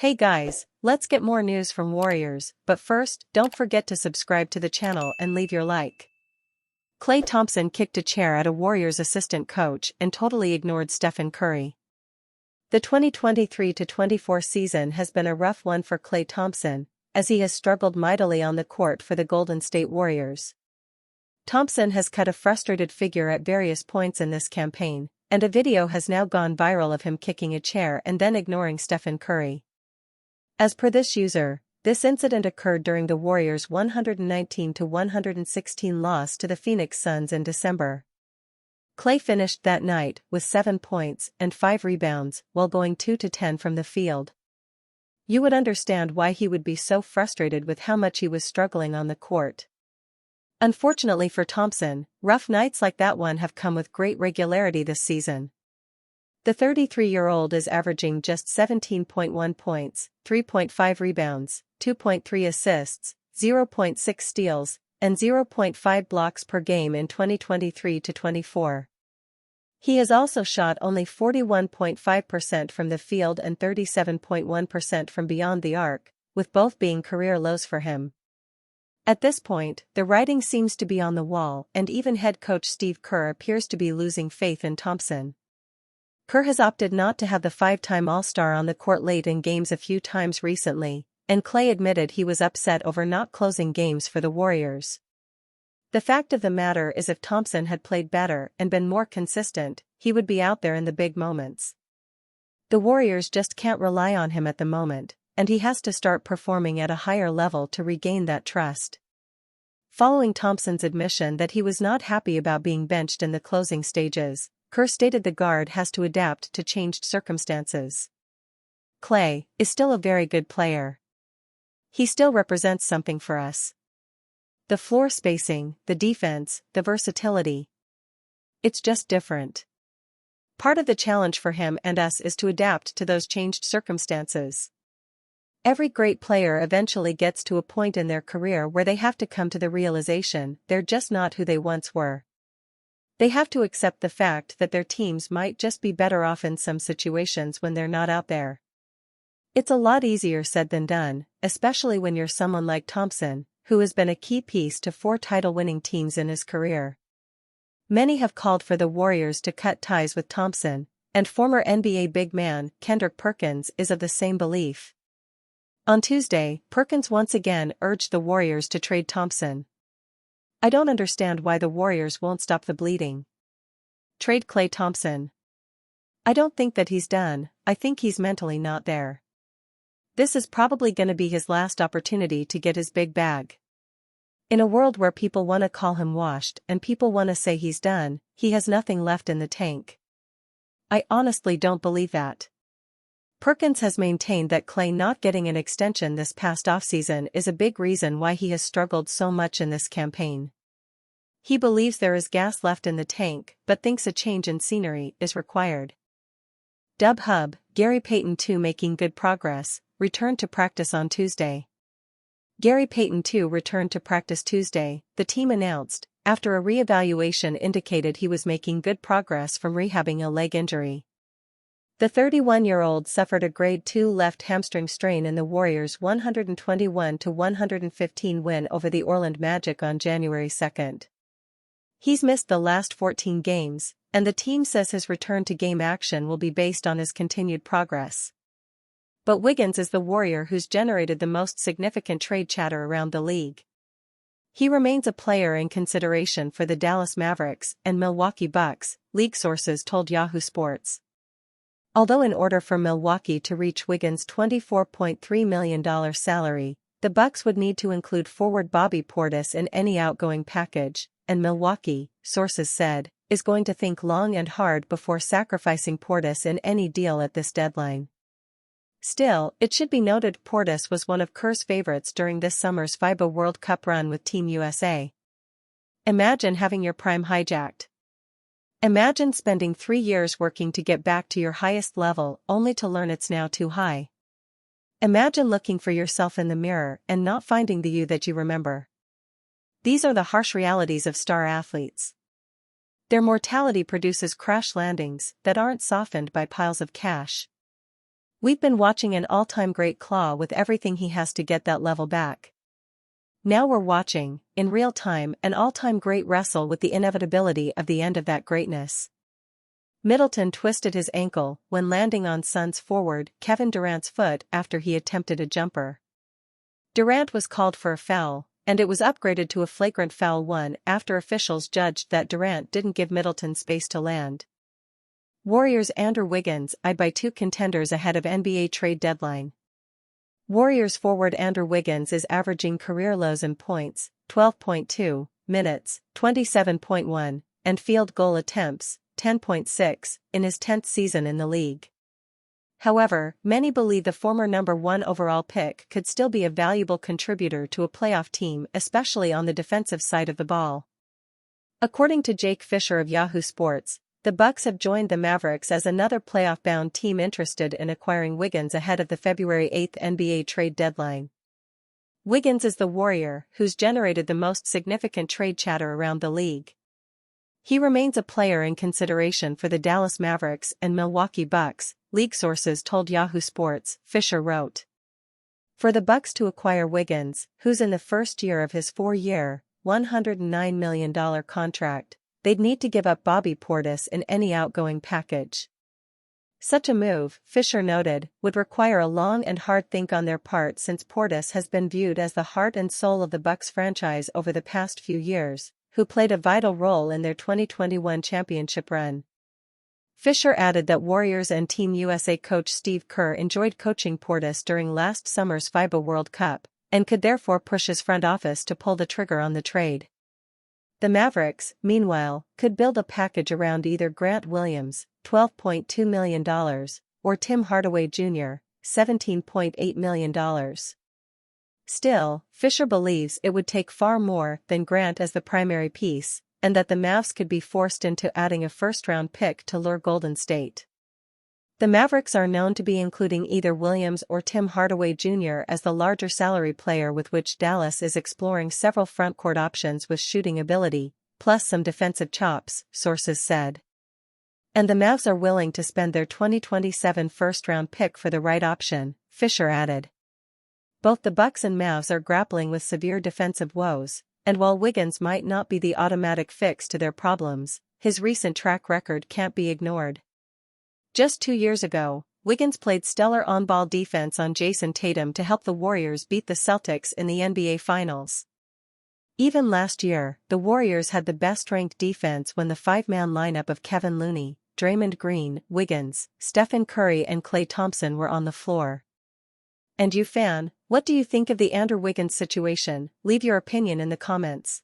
Hey guys, let's get more news from Warriors, but first, don't forget to subscribe to the channel and leave your like. Klay Thompson kicked a chair at a Warriors assistant coach and totally ignored Stephen Curry. The 2023-24 season has been a rough one for Klay Thompson, as he has struggled mightily on the court for the Golden State Warriors. Thompson has cut a frustrated figure at various points in this campaign, and a video has now gone viral of him kicking a chair and then ignoring Stephen Curry. As per this user, this incident occurred during the Warriors' 119-116 loss to the Phoenix Suns in December. Klay finished that night with 7 points and 5 rebounds while going 2-10 from the field. You would understand why he would be so frustrated with how much he was struggling on the court. Unfortunately for Thompson, rough nights like that one have come with great regularity this season. The 33-year-old is averaging just 17.1 points, 3.5 rebounds, 2.3 assists, 0.6 steals, and 0.5 blocks per game in 2023-24. He has also shot only 41.5% from the field and 37.1% from beyond the arc, with both being career lows for him. At this point, the writing seems to be on the wall, and even head coach Steve Kerr appears to be losing faith in Thompson. Kerr has opted not to have the 5-time All-Star on the court late in games a few times recently, and Klay admitted he was upset over not closing games for the Warriors. The fact of the matter is, if Thompson had played better and been more consistent, he would be out there in the big moments. The Warriors just can't rely on him at the moment, and he has to start performing at a higher level to regain that trust. Following Thompson's admission that he was not happy about being benched in the closing stages, Kerr stated the guard has to adapt to changed circumstances. Klay is still a very good player. He still represents something for us. The floor spacing, the defense, the versatility. It's just different. Part of the challenge for him and us is to adapt to those changed circumstances. Every great player eventually gets to a point in their career where they have to come to the realization they're just not who they once were. They have to accept the fact that their teams might just be better off in some situations when they're not out there. It's a lot easier said than done, especially when you're someone like Thompson, who has been a key piece to 4 title-winning teams in his career. Many have called for the Warriors to cut ties with Thompson, and former NBA big man Kendrick Perkins is of the same belief. On Tuesday, Perkins once again urged the Warriors to trade Thompson. "I don't understand why the Warriors won't stop the bleeding. Trade Klay Thompson. I don't think that he's done, I think he's mentally not there. This is probably gonna be his last opportunity to get his big bag. In a world where people wanna call him washed and people wanna say he's done, he has nothing left in the tank. I honestly don't believe that." Perkins has maintained that Klay not getting an extension this past offseason is a big reason why he has struggled so much in this campaign. He believes there is gas left in the tank, but thinks a change in scenery is required. Dub Hub, Gary Payton II making good progress, returned to practice on Tuesday. Gary Payton II returned to practice Tuesday, the team announced, after a re-evaluation indicated he was making good progress from rehabbing a leg injury. The 31-year-old suffered a grade 2 left hamstring strain in the Warriors' 121-115 win over the Orlando Magic on January 2. He's missed the last 14 games, and the team says his return to game action will be based on his continued progress. But Wiggins is the Warrior who's generated the most significant trade chatter around the league. He remains a player in consideration for the Dallas Mavericks and Milwaukee Bucks, league sources told Yahoo Sports. Although in order for Milwaukee to reach Wiggins' $24.3 million salary, the Bucks would need to include forward Bobby Portis in any outgoing package, and Milwaukee, sources said, is going to think long and hard before sacrificing Portis in any deal at this deadline. Still, it should be noted Portis was one of Kerr's favorites during this summer's FIBA World Cup run with Team USA. Imagine having your prime hijacked. Imagine spending 3 years working to get back to your highest level only to learn it's now too high. Imagine looking for yourself in the mirror and not finding the you that you remember. These are the harsh realities of star athletes. Their mortality produces crash landings that aren't softened by piles of cash. We've been watching an all-time great claw with everything he has to get that level back. Now we're watching, in real time, an all-time great wrestle with the inevitability of the end of that greatness. Middleton twisted his ankle when landing on Suns forward Kevin Durant's foot after he attempted a jumper. Durant was called for a foul, and it was upgraded to a flagrant foul 1 after officials judged that Durant didn't give Middleton space to land. Warriors' Andrew Wiggins eyed by 2 contenders ahead of NBA trade deadline. Warriors forward Andrew Wiggins is averaging career lows in points, 12.2, minutes, 27.1, and field goal attempts, 10.6, in his 10th season in the league. However, many believe the former number 1 overall pick could still be a valuable contributor to a playoff team, especially on the defensive side of the ball. According to Jake Fisher of Yahoo Sports, the Bucks have joined the Mavericks as another playoff-bound team interested in acquiring Wiggins ahead of the February 8 NBA trade deadline. Wiggins is the Warrior who's generated the most significant trade chatter around the league. He remains a player in consideration for the Dallas Mavericks and Milwaukee Bucks, league sources told Yahoo Sports, Fisher wrote. For the Bucks to acquire Wiggins, who's in the first year of his 4-year, $109 million contract, they'd need to give up Bobby Portis in any outgoing package. Such a move, Fisher noted, would require a long and hard think on their part since Portis has been viewed as the heart and soul of the Bucks franchise over the past few years, who played a vital role in their 2021 championship run. Fisher added that Warriors and Team USA coach Steve Kerr enjoyed coaching Portis during last summer's FIBA World Cup, and could therefore push his front office to pull the trigger on the trade. The Mavericks, meanwhile, could build a package around either Grant Williams, $12.2 million, or Tim Hardaway Jr., $17.8 million. Still, Fisher believes it would take far more than Grant as the primary piece, and that the Mavs could be forced into adding a first-round pick to lure Golden State. The Mavericks are known to be including either Williams or Tim Hardaway Jr. as the larger salary player, with which Dallas is exploring several frontcourt options with shooting ability, plus some defensive chops, sources said. And the Mavs are willing to spend their 2027 first-round pick for the right option, Fisher added. Both the Bucks and Mavs are grappling with severe defensive woes, and while Wiggins might not be the automatic fix to their problems, his recent track record can't be ignored. Just 2 years ago, Wiggins played stellar on-ball defense on Jason Tatum to help the Warriors beat the Celtics in the NBA Finals. Even last year, the Warriors had the best-ranked defense when the 5-man lineup of Kevin Looney, Draymond Green, Wiggins, Stephen Curry and Klay Thompson were on the floor. And you fan, what do you think of the Andrew Wiggins situation? Leave your opinion in the comments.